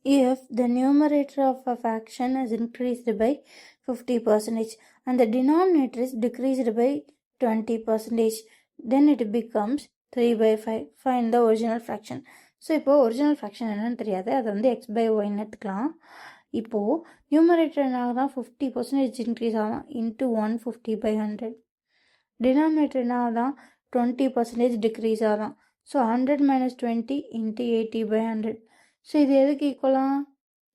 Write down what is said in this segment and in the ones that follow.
if the numerator of a fraction is increased by 50% and the denominator is decreased by 20%, then it becomes 3/5. Find the original fraction. So இப்போது original fraction என்னன்னு தெரியாது, அது வந்து x/yன்னு எடுத்துக்கலாம். இப்போது numerator என்ன ஆகுதான், 50% இன்க்ரீஸ் ஆகும் இன்ட்டு 150/100. டினாமினேட்டர் என்ன ஆகுதான், 20% டிக்ரீஸ் ஆகுதான். So 100 - 20 into 80/100. ஸோ இது எதுக்கு ஈக்குவலாக,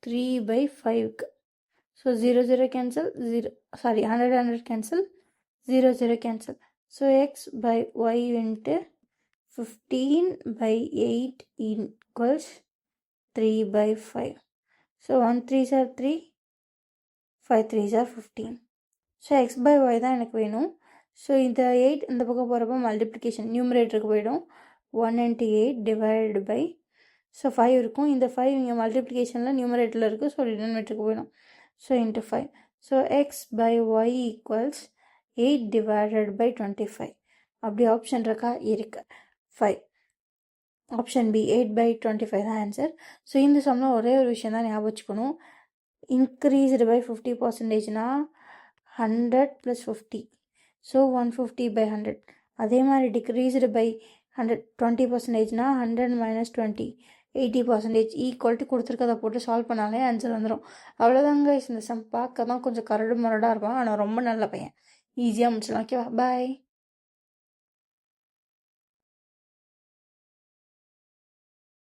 3/5க்கு. So 0 cancel, 100 cancel, 0 cancel. So x/y into 15/8 equals 3/5. So 1 3s are 3, 5 3s are 15. So x/y தான் எனக்கு வேணும். ஸோ இந்த 8 இந்த பக்கம் போகிறப்போ மல்டிப்ளிகேஷன் நியூமரேட்டருக்கு போயிடும். 1 × 8 டிவைடட் பை, ஸோ 5 இருக்கும். இந்த 5 இங்கே மல்டிப்ளிகேஷனில் நியூமரேட்டரில் இருக்குது, ஸோ டினாமினேட்டருக்கு போயிடும். So into 5. So x/y equals 8 divided by 25. அப்படி ஆப்ஷன் இருக்கா, இருக்குது. 5. ஆப்ஷன் பி 8/25 தான் ஆன்சர். ஸோ இந்த சம்மில் ஒரே ஒரு விஷயம் தான் ஞாபகம் வச்சுக்கணும். இன்க்ரீஸ்டு பை 50%னா 100 + 50. ஸோ 150/100. அதே மாதிரி டிக்ரீஸ்டு பை 20%னா 100 - 20 80% ஈக்குவல்ட்டு கொடுத்துருக்கதை போட்டு சால்வ் பண்ணாலே ஆன்சர் வந்துடும். அவ்வளோதாங்க. இந்த சம் பார்க்க தான் கொஞ்சம் கரடு முரடாக இருக்கும், ஆனால் ரொம்ப நல்ல பையன், ஈஸியாக முடிச்சிடலாம். ஓகேவா, பாய்.